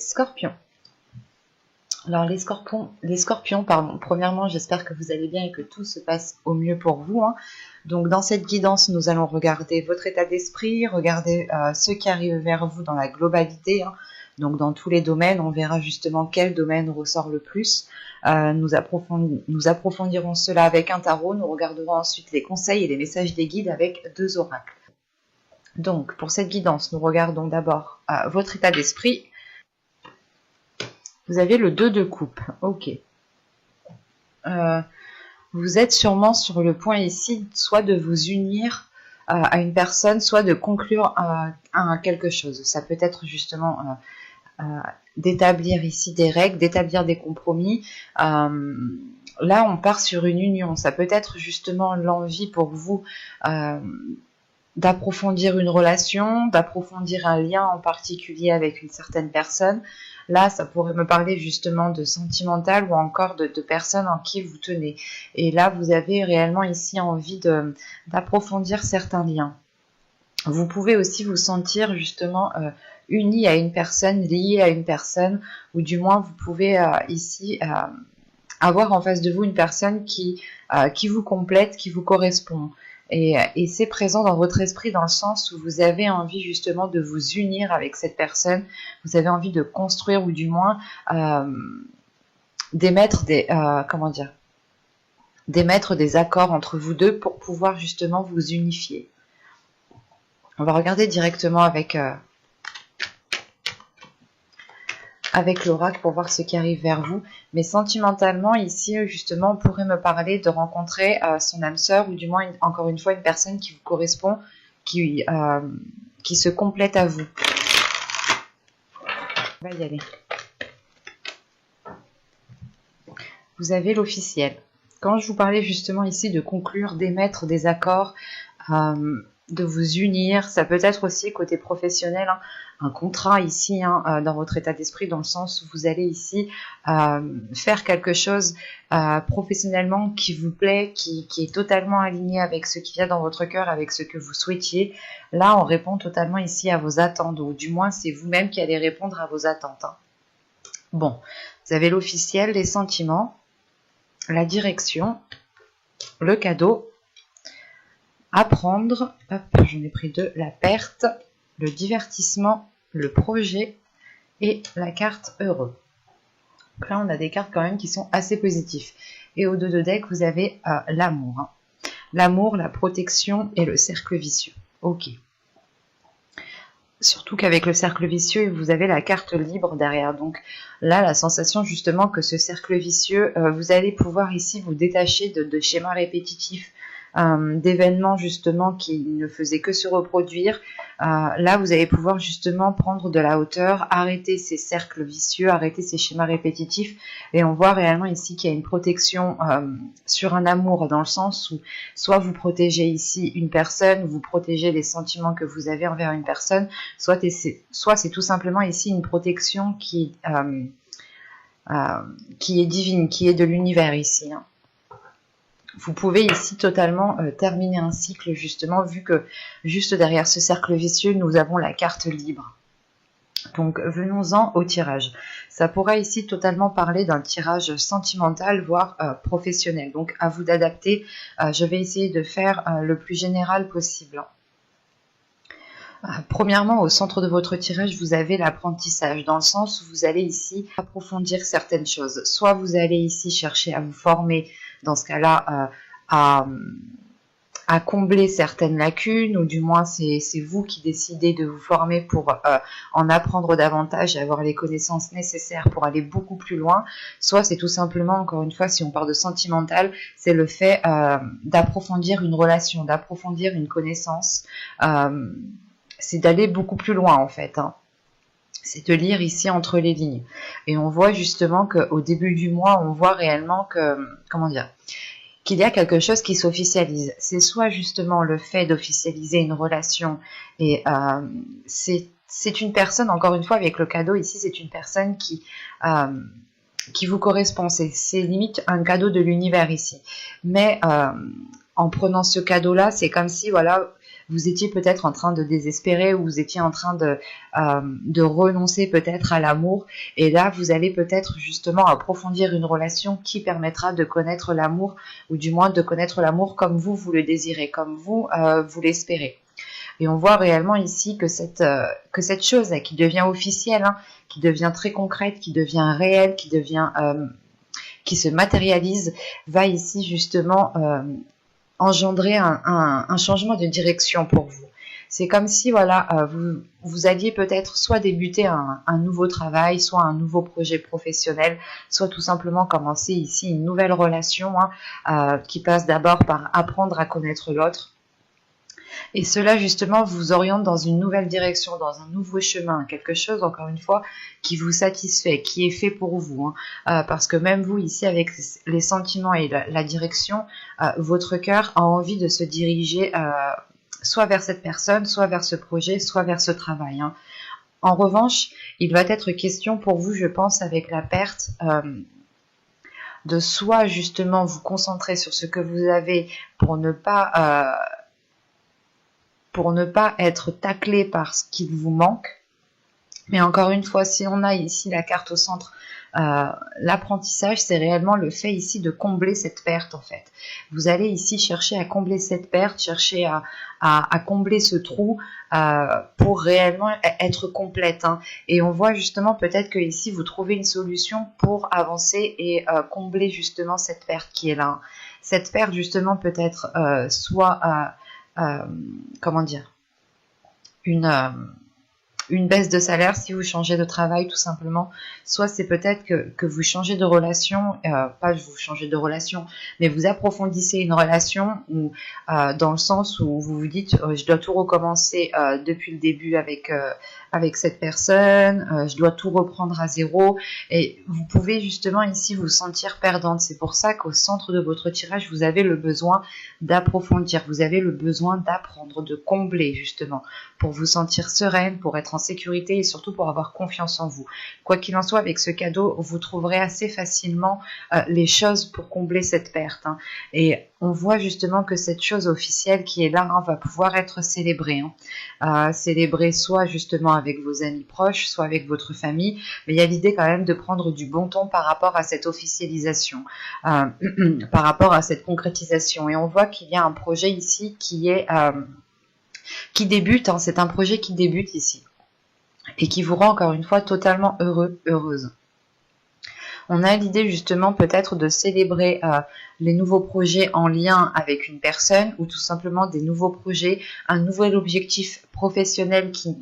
scorpions. Alors les scorpions, pardon, premièrement, j'espère que vous allez bien et que tout se passe au mieux pour vous, hein. Donc dans cette guidance, nous allons regarder votre état d'esprit, regarder ce qui arrive vers vous dans la globalité, hein. Donc dans tous les domaines, on verra justement quel domaine ressort le plus. Nous approfondirons cela avec un tarot, nous regarderons ensuite les conseils et les messages des guides avec 2 oracles. Donc pour cette guidance, nous regardons d'abord votre état d'esprit. Vous avez le 2 de coupe, ok. Vous êtes sûrement sur le point ici, soit de vous unir à une personne, soit de conclure à quelque chose. Ça peut être justement d'établir ici des règles, d'établir des compromis. Là, on part sur une union. Ça peut être justement l'envie pour vous d'approfondir une relation, d'approfondir un lien en particulier avec une certaine personne. Là, ça pourrait me parler justement de sentimental ou encore de personnes en qui vous tenez. Et là, vous avez réellement ici envie d'approfondir certains liens. Vous pouvez aussi vous sentir justement uni à une personne, lié à une personne, ou du moins vous pouvez ici avoir en face de vous une personne qui vous complète, qui vous correspond. Et c'est présent dans votre esprit dans le sens où vous avez envie justement de vous unir avec cette personne, vous avez envie de construire ou du moins d'émettre des accords entre vous deux pour pouvoir justement vous unifier. On va regarder directement avec l'oracle pour voir ce qui arrive vers vous. Mais sentimentalement, ici, justement, on pourrait me parler de rencontrer son âme sœur ou du moins, encore une fois, une personne qui vous correspond, qui se complète à vous. On va y aller. Vous avez l'officiel. Quand je vous parlais justement ici de conclure, d'émettre des accords, de vous unir, ça peut être aussi côté professionnel, hein, un contrat ici dans votre état d'esprit, dans le sens où vous allez ici faire quelque chose professionnellement qui vous plaît, qui est totalement aligné avec ce qui vient dans votre cœur, avec ce que vous souhaitiez. Là, on répond totalement ici à vos attentes, ou du moins c'est vous-même qui allez répondre à vos attentes, hein. Bon, vous avez l'officiel, les sentiments, la direction, le cadeau, apprendre, hop, j'en ai pris 2, la perte, le divertissement, le projet et la carte heureux. Donc là, on a des cartes quand même qui sont assez positives. Et au 2 de deck, vous avez l'amour, hein. L'amour, la protection et le cercle vicieux. Ok. Surtout qu'avec le cercle vicieux, vous avez la carte libre derrière. Donc là, la sensation justement que ce cercle vicieux, vous allez pouvoir ici vous détacher de schémas répétitifs, d'événements justement qui ne faisaient que se reproduire. Là, vous allez pouvoir justement prendre de la hauteur, arrêter ces cercles vicieux, arrêter ces schémas répétitifs. Et on voit réellement ici qu'il y a une protection sur un amour, dans le sens où soit vous protégez ici une personne, vous protégez les sentiments que vous avez envers une personne, soit c'est tout simplement ici une protection qui est divine, qui est de l'univers ici, hein. Vous pouvez ici totalement terminer un cycle, justement, vu que juste derrière ce cercle vicieux, nous avons la carte libre. Donc venons-en au tirage. Ça pourrait ici totalement parler d'un tirage sentimental, voire professionnel. Donc à vous d'adapter. Je vais essayer de faire le plus général possible. Premièrement, au centre de votre tirage, vous avez l'apprentissage, dans le sens où vous allez ici approfondir certaines choses. Soit vous allez ici chercher à vous former, dans ce cas-là, à combler certaines lacunes, ou du moins c'est vous qui décidez de vous former pour en apprendre davantage et avoir les connaissances nécessaires pour aller beaucoup plus loin. Soit c'est tout simplement, encore une fois, si on parle de sentimental, c'est le fait d'approfondir une relation, d'approfondir une connaissance, c'est d'aller beaucoup plus loin en fait, hein. C'est de lire ici entre les lignes. Et on voit justement qu'au début du mois, on voit réellement que, qu'il y a quelque chose qui s'officialise. C'est soit justement le fait d'officialiser une relation, et c'est une personne, encore une fois, avec le cadeau ici, c'est une personne qui vous correspond. C'est limite un cadeau de l'univers ici. Mais en prenant ce cadeau-là, c'est comme si, voilà, vous étiez peut-être en train de désespérer ou vous étiez en train de renoncer peut-être à l'amour. Et là, vous allez peut-être justement approfondir une relation qui permettra de connaître l'amour, ou du moins de connaître l'amour comme vous le désirez, comme vous l'espérez. Et on voit réellement ici que cette chose qui devient officielle, hein, qui devient très concrète, qui devient réelle, qui se matérialise, va ici justement engendrer un changement de direction pour vous. C'est comme si voilà, vous alliez peut-être soit débuter un nouveau travail, soit un nouveau projet professionnel, soit tout simplement commencer ici une nouvelle relation, hein, qui passe d'abord par apprendre à connaître l'autre. Et cela, justement, vous oriente dans une nouvelle direction, dans un nouveau chemin, quelque chose, encore une fois, qui vous satisfait, qui est fait pour vous. Hein. Parce que même vous, ici, avec les sentiments et la direction, votre cœur a envie de se diriger soit vers cette personne, soit vers ce projet, soit vers ce travail. Hein. En revanche, il va être question pour vous, je pense, avec la perte, de soit, justement, vous concentrer sur ce que vous avez pour ne pas être taclé par ce qu'il vous manque. Mais encore une fois, si on a ici la carte au centre, l'apprentissage, c'est réellement le fait ici de combler cette perte en fait. Vous allez ici chercher à combler cette perte, chercher à combler ce trou pour réellement être complète. Hein. Et on voit justement peut-être que ici vous trouvez une solution pour avancer et combler justement cette perte qui est là. Hein. Cette perte justement peut-être soit comment dire, une baisse de salaire si vous changez de travail tout simplement, soit c'est peut-être que vous changez de relation, pas vous changez de relation, mais vous approfondissez une relation où, dans le sens où vous vous dites je dois tout recommencer depuis le début avec cette personne, je dois tout reprendre à zéro, et vous pouvez justement ici vous sentir perdante. C'est pour ça qu'au centre de votre tirage, vous avez le besoin d'approfondir, vous avez le besoin d'apprendre, de combler justement, pour vous sentir sereine, pour être en sécurité et surtout pour avoir confiance en vous. Quoi qu'il en soit, avec ce cadeau, vous trouverez assez facilement les choses pour combler cette perte. Hein. Et on voit justement que cette chose officielle qui est là, hein, va pouvoir être célébrée. Hein. Célébrée soit justement avec vos amis proches, soit avec votre famille, mais il y a l'idée quand même de prendre du bon ton par rapport à cette officialisation, par rapport à cette concrétisation. Et on voit qu'il y a un projet ici qui débute, hein, c'est un projet qui débute ici et qui vous rend encore une fois totalement heureux, heureuse. On a l'idée justement peut-être de célébrer les nouveaux projets en lien avec une personne ou tout simplement des nouveaux projets, un nouvel objectif professionnel qui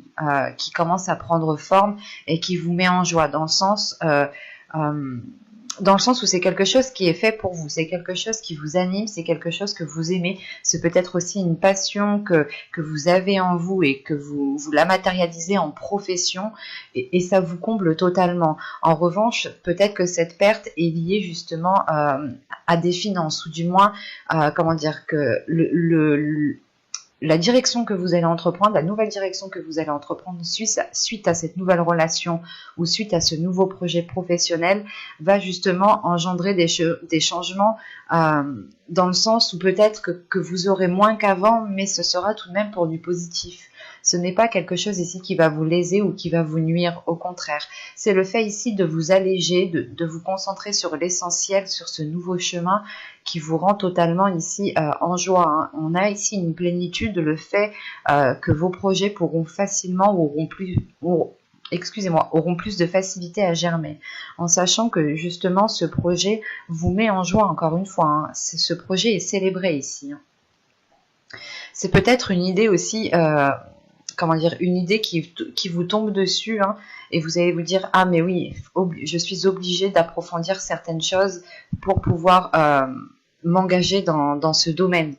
commence à prendre forme et qui vous met en joie dans le sens où c'est quelque chose qui est fait pour vous, c'est quelque chose qui vous anime, c'est quelque chose que vous aimez, c'est peut-être aussi une passion que vous avez en vous et que vous la matérialisez en profession et ça vous comble totalement. En revanche, peut-être que cette perte est liée justement à des finances ou du moins, comment dire, que la direction que vous allez entreprendre, la nouvelle direction que vous allez entreprendre suite à cette nouvelle relation ou suite à ce nouveau projet professionnel va justement engendrer des changements dans le sens où peut-être que vous aurez moins qu'avant, mais ce sera tout de même pour du positif. Ce n'est pas quelque chose ici qui va vous léser ou qui va vous nuire, au contraire. C'est le fait ici de vous alléger, de vous concentrer sur l'essentiel, sur ce nouveau chemin qui vous rend totalement ici en joie. Hein. On a ici une plénitude, le fait que vos projets pourront facilement ou auront plus de facilité à germer, en sachant que justement ce projet vous met en joie encore une fois. Hein. Ce projet est célébré ici. Hein. C'est peut-être une idée aussi, une idée qui vous tombe dessus, hein, et vous allez vous dire ah mais oui, je suis obligée d'approfondir certaines choses pour pouvoir m'engager dans ce domaine.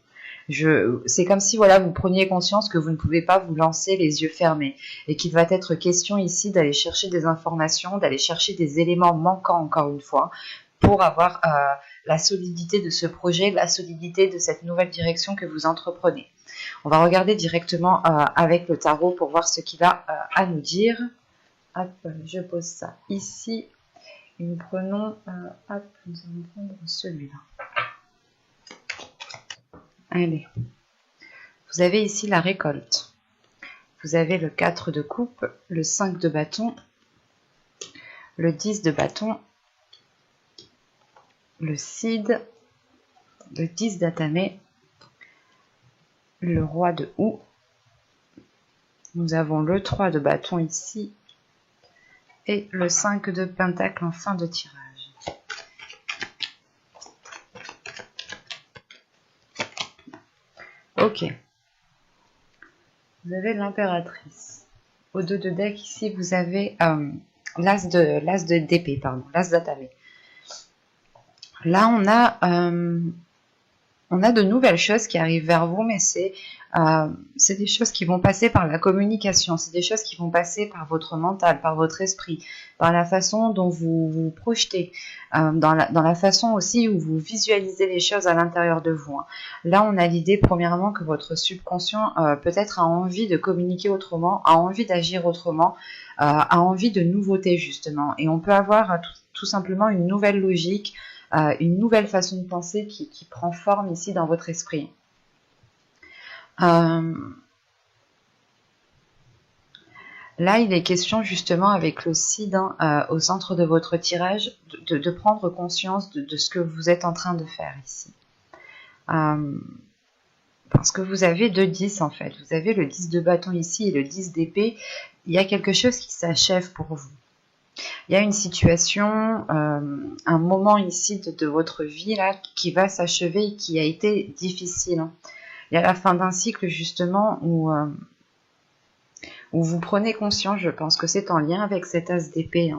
C'est comme si voilà, vous preniez conscience que vous ne pouvez pas vous lancer les yeux fermés et qu'il va être question ici d'aller chercher des informations, d'aller chercher des éléments manquants encore une fois pour avoir la solidité de ce projet, la solidité de cette nouvelle direction que vous entreprenez. On va regarder directement avec le tarot pour voir ce qu'il a à nous dire. Hop, je pose ça ici. Et nous prenons, nous allons prendre celui-là. Allez, Vous avez ici la récolte. Vous avez le 4 de coupe, le 5 de bâton, le 10 de bâton, le cid, le 10 d'atamé, le roi de houx. Nous avons le 3 de bâton ici et le 5 de pentacle en fin de tirage. Ok. Vous avez l'impératrice. Au 2 de deck, ici, vous avez l'as d'épée, pardon, l'as d'atamé. Là, on a de nouvelles choses qui arrivent vers vous, mais c'est des choses qui vont passer par la communication, c'est des choses qui vont passer par votre mental, par votre esprit, par la façon dont vous vous projetez, dans la façon aussi où vous visualisez les choses à l'intérieur de vous. Là, on a l'idée, premièrement, que votre subconscient peut-être a envie de communiquer autrement, a envie d'agir autrement, a envie de nouveautés, justement. Et on peut avoir tout simplement une nouvelle logique, une nouvelle façon de penser qui prend forme ici dans votre esprit. Là, il est question justement avec le cid au centre de votre tirage de prendre conscience de ce que vous êtes en train de faire ici. Parce que vous avez 2 10 en fait. Vous avez le 10 de bâton ici et le 10 d'épée. Il y a quelque chose qui s'achève pour vous. Il y a une situation, un moment ici de votre vie là qui va s'achever et qui a été difficile. Il y a la fin d'un cycle justement où vous prenez conscience, je pense que c'est en lien avec cet as d'épée.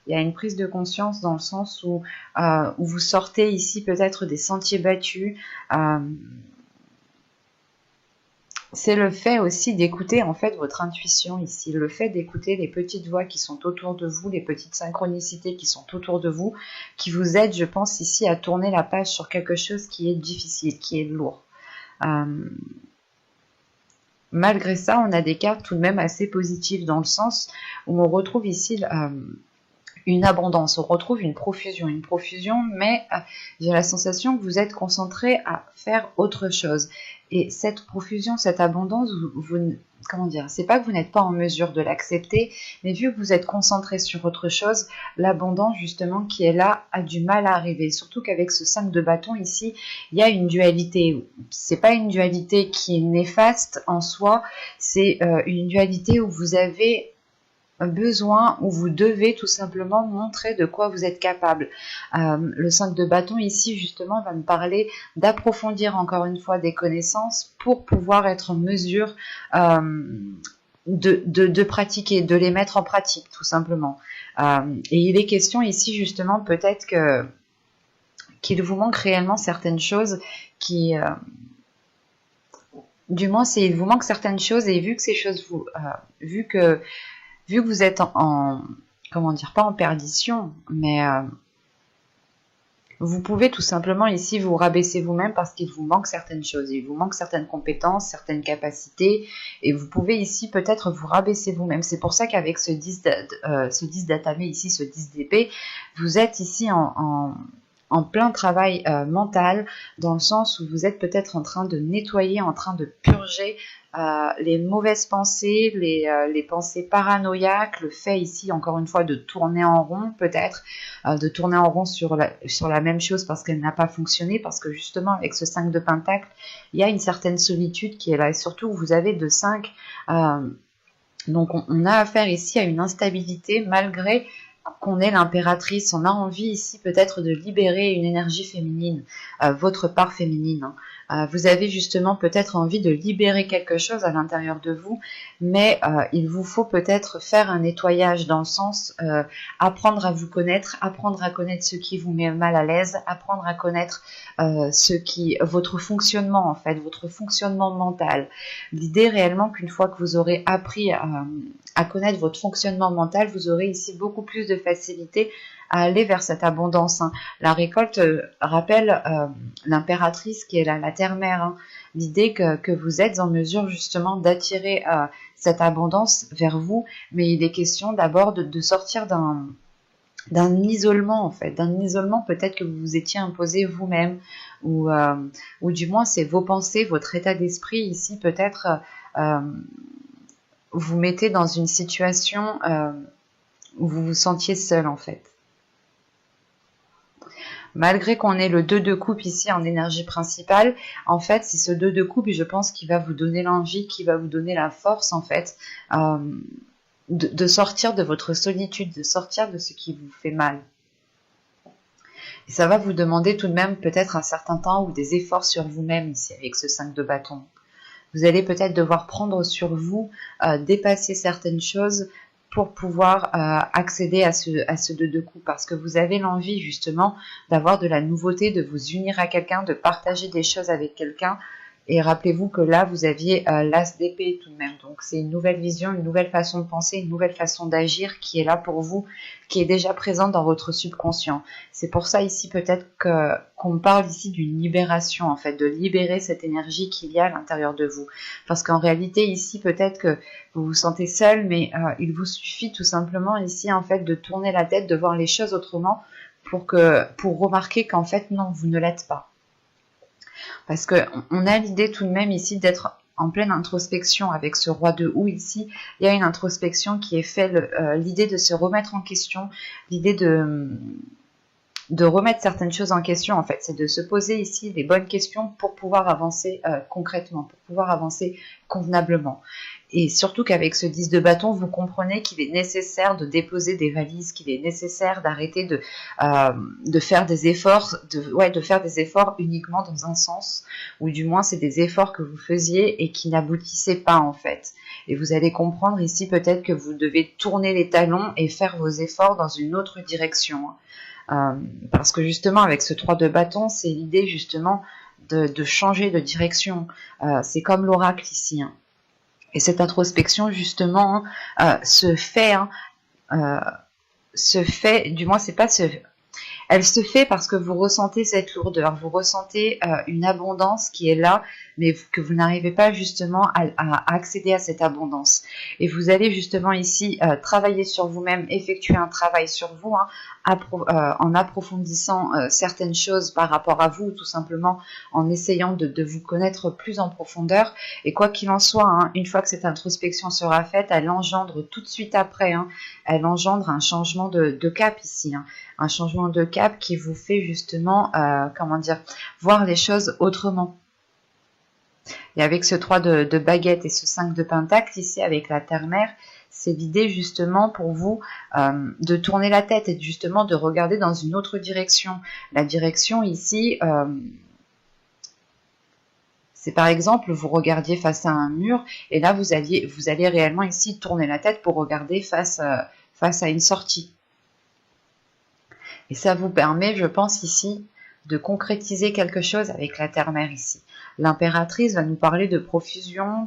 Il y a une prise de conscience dans le sens où vous sortez ici peut-être des sentiers battus. C'est le fait aussi d'écouter en fait votre intuition ici, le fait d'écouter les petites voix qui sont autour de vous, les petites synchronicités qui sont autour de vous, qui vous aident, je pense, ici à tourner la page sur quelque chose qui est difficile, qui est lourd. Malgré ça, on a des cartes tout de même assez positives dans le sens où on retrouve ici une abondance, on retrouve une profusion, mais j'ai la sensation que vous êtes concentré à faire autre chose. Et cette profusion, cette abondance, comment dire, c'est pas que vous n'êtes pas en mesure de l'accepter, mais vu que vous êtes concentré sur autre chose, l'abondance justement qui est là a du mal à arriver. Surtout qu'avec ce 5 de bâton ici, il y a une dualité. C'est pas une dualité qui est néfaste en soi, c'est une dualité où vous avez besoin, où vous devez tout simplement montrer de quoi vous êtes capable. Le 5 de bâton ici justement va me parler d'approfondir encore une fois des connaissances pour pouvoir être en mesure de pratiquer, de les mettre en pratique tout simplement. Et il est question ici justement peut-être qu'il vous manque réellement certaines choses qui... du moins, il vous manque certaines choses et vu que ces choses vu que vous êtes comment dire, pas en perdition, mais vous pouvez tout simplement ici vous rabaisser vous-même parce qu'il vous manque certaines choses, il vous manque certaines compétences, certaines capacités, et vous pouvez ici peut-être vous rabaisser vous-même. C'est pour ça qu'avec ce 10 d'atamé ici, ce 10 d'épée, vous êtes ici en plein travail mental, dans le sens où vous êtes peut-être en train de nettoyer, en train de purger les mauvaises pensées, les pensées paranoïaques, le fait ici encore une fois de tourner en rond peut-être, de tourner en rond sur la même chose parce qu'elle n'a pas fonctionné, parce que justement avec ce 5 de pentacle, il y a une certaine solitude qui est là, et surtout vous avez de 5, donc on a affaire ici à une instabilité malgré qu'on est l'impératrice. On a envie ici peut-être de libérer une énergie féminine, votre part féminine. Vous avez justement peut-être envie de libérer quelque chose à l'intérieur de vous, mais il vous faut peut-être faire un nettoyage dans le sens apprendre à vous connaître, apprendre à connaître ce qui vous met mal à l'aise, apprendre à connaître votre fonctionnement en fait, votre fonctionnement mental. L'idée réellement qu'une fois que vous aurez appris à connaître votre fonctionnement mental, vous aurez ici beaucoup plus de facilité à aller vers cette abondance. La récolte rappelle l'impératrice qui est la terre-mère. L'idée que vous êtes en mesure justement d'attirer cette abondance vers vous, mais il est question d'abord de sortir d'un isolement en fait, d'un isolement peut-être que vous vous étiez imposé vous-même, ou du moins c'est vos pensées, votre état d'esprit ici peut-être vous mettez dans une situation où vous vous sentiez seul en fait. Malgré qu'on ait le 2 de coupe ici en énergie principale, en fait, c'est ce 2 de coupe, je pense, qui va vous donner l'envie, qui va vous donner la force, en fait, de sortir de votre solitude, de sortir de ce qui vous fait mal. Et ça va vous demander tout de même peut-être un certain temps ou des efforts sur vous-même ici, avec ce 5 de bâton. Vous allez peut-être devoir prendre sur vous, dépasser certaines choses, pour pouvoir accéder à ce 2 de coupe, parce que vous avez l'envie justement d'avoir de la nouveauté, de vous unir à quelqu'un, de partager des choses avec quelqu'un. Et rappelez-vous que là, vous aviez l'as d'épée tout de même. Donc c'est une nouvelle vision, une nouvelle façon de penser, une nouvelle façon d'agir qui est là pour vous, qui est déjà présente dans votre subconscient. C'est pour ça ici peut-être qu'on parle ici d'une libération, en fait, de libérer cette énergie qu'il y a à l'intérieur de vous. Parce qu'en réalité, ici, peut-être que vous vous sentez seul, mais il vous suffit tout simplement ici, en fait, de tourner la tête, de voir les choses autrement pour remarquer qu'en fait, non, vous ne l'êtes pas. Parce qu'on a l'idée tout de même ici d'être en pleine introspection avec ce roi de houx ici. Il y a une introspection qui est faite, l'idée de se remettre en question, l'idée de remettre certaines choses en question, en fait. C'est de se poser ici les bonnes questions pour pouvoir avancer concrètement, pour pouvoir avancer convenablement. Et surtout qu'avec ce 10 de bâton, vous comprenez qu'il est nécessaire de déposer des valises, qu'il est nécessaire d'arrêter de faire des efforts, de faire des efforts uniquement dans un sens, ou du moins c'est des efforts que vous faisiez et qui n'aboutissaient pas en fait. Et vous allez comprendre ici peut-être que vous devez tourner les talons et faire vos efforts dans une autre direction. Parce que justement avec ce 3 de bâton, c'est l'idée justement de changer de direction. C'est comme l'oracle ici. Et cette introspection justement se fait, du moins c'est pas elle se fait parce que vous ressentez cette lourdeur, vous ressentez une abondance qui est là, mais que vous n'arrivez pas justement à accéder à cette abondance. Et vous allez justement ici travailler sur vous-même, effectuer un travail sur vous, en approfondissant certaines choses par rapport à vous, tout simplement en essayant de vous connaître plus en profondeur. Et quoi qu'il en soit, une fois que cette introspection sera faite, elle engendre tout de suite après, elle engendre un changement de cap ici, un changement de cap qui vous fait justement, voir les choses autrement. Et avec ce 3 de baguette et ce 5 de pentacle ici avec la terre-mère, c'est l'idée justement pour vous de tourner la tête et justement de regarder dans une autre direction. La direction ici, c'est par exemple, vous regardiez face à un mur et là vous allez réellement ici tourner la tête pour regarder face à une sortie. Et ça vous permet, je pense ici, de concrétiser quelque chose avec la terre-mère ici. L'impératrice va nous parler de profusion,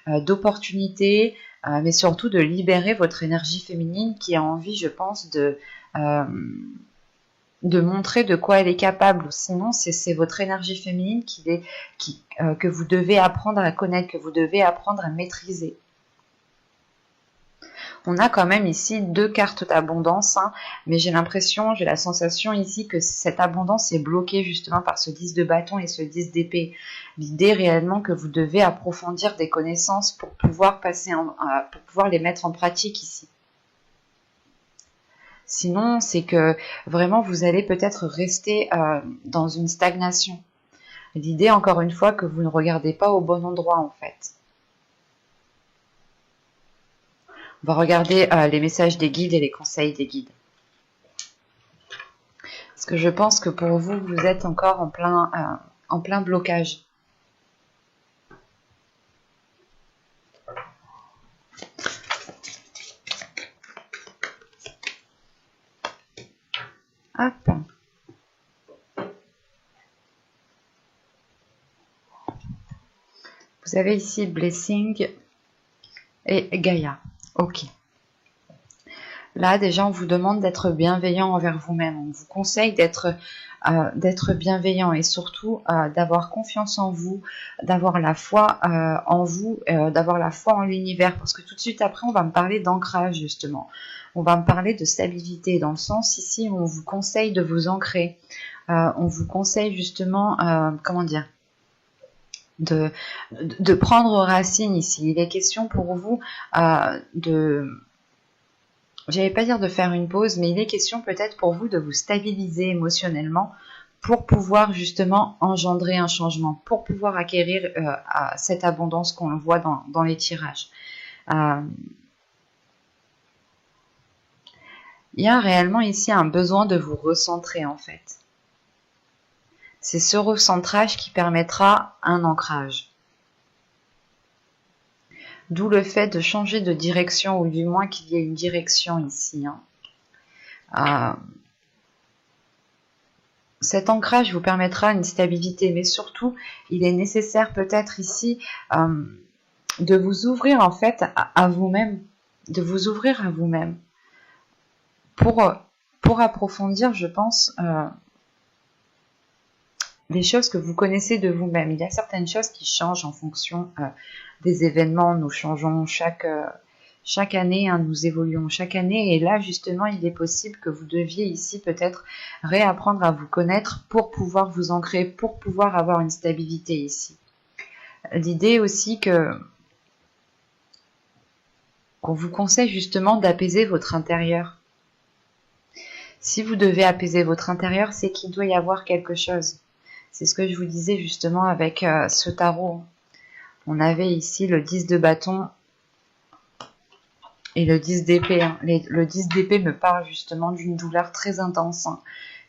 d'opportunités, mais surtout de libérer votre énergie féminine qui a envie, je pense, de montrer de quoi elle est capable. Sinon, c'est votre énergie féminine que vous devez apprendre à connaître, que vous devez apprendre à maîtriser. On a quand même ici 2 cartes d'abondance, mais j'ai la sensation ici que cette abondance est bloquée justement par ce 10 de bâton et ce 10 d'épée. L'idée réellement que vous devez approfondir des connaissances pour pouvoir pour pouvoir les mettre en pratique ici. Sinon, c'est que vraiment vous allez peut-être rester dans une stagnation. L'idée, encore une fois, que vous ne regardez pas au bon endroit en fait. On va regarder les messages des guides et les conseils des guides. Parce que je pense que pour vous, vous êtes encore en plein blocage. Hop. Vous avez ici Blessing et Gaïa. Ok. Là, déjà, on vous demande d'être bienveillant envers vous-même. On vous conseille d'être bienveillant et surtout d'avoir confiance en vous, d'avoir la foi en vous, d'avoir la foi en l'univers. Parce que tout de suite après, on va me parler d'ancrage, justement. on va me parler de stabilité, dans le sens ici où on vous conseille de vous ancrer. On vous conseille justement, comment dire, de prendre racine ici. Il est question pour vous j'allais pas dire de faire une pause, mais il est question peut-être pour vous de vous stabiliser émotionnellement pour pouvoir justement engendrer un changement, pour pouvoir acquérir cette abondance qu'on voit dans les tirages. Il y a réellement ici un besoin de vous recentrer en fait. C'est ce recentrage qui permettra un ancrage. D'où le fait de changer de direction, ou du moins qu'il y ait une direction ici. Cet ancrage vous permettra une stabilité, mais surtout, il est nécessaire peut-être ici de vous ouvrir en fait à vous-même, de vous ouvrir à vous-même pour approfondir, je pense, des choses que vous connaissez de vous-même. Il y a certaines choses qui changent en fonction des événements. Nous changeons chaque année, nous évoluons chaque année. Et là, justement, il est possible que vous deviez ici peut-être réapprendre à vous connaître pour pouvoir vous ancrer, pour pouvoir avoir une stabilité ici. L'idée aussi qu'on vous conseille justement d'apaiser votre intérieur. Si vous devez apaiser votre intérieur, c'est qu'il doit y avoir quelque chose. C'est ce que je vous disais justement avec ce tarot. On avait ici le 10 de bâton et le 10 d'épée. Le 10 d'épée me parle justement d'une douleur très intense,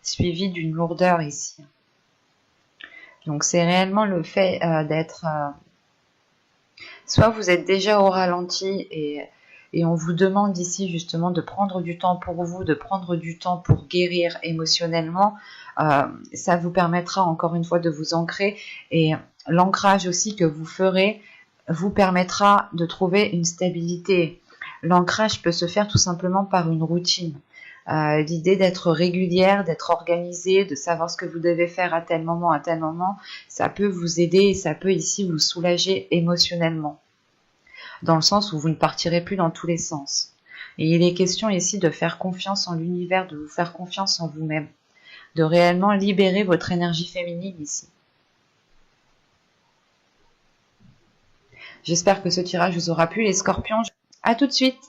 suivie d'une lourdeur ici. Donc c'est réellement le fait d'être... soit vous êtes déjà au ralenti et on vous demande ici justement de prendre du temps pour vous, de prendre du temps pour guérir émotionnellement. Ça vous permettra encore une fois de vous ancrer, et l'ancrage aussi que vous ferez vous permettra de trouver une stabilité. L'ancrage peut se faire tout simplement par une routine. L'idée d'être régulière, d'être organisée, de savoir ce que vous devez faire à tel moment, ça peut vous aider et ça peut ici vous soulager émotionnellement. Dans le sens où vous ne partirez plus dans tous les sens. Et il est question ici de faire confiance en l'univers, de vous faire confiance en vous-même, de réellement libérer votre énergie féminine ici. J'espère que ce tirage vous aura plu, les scorpions. À tout de suite!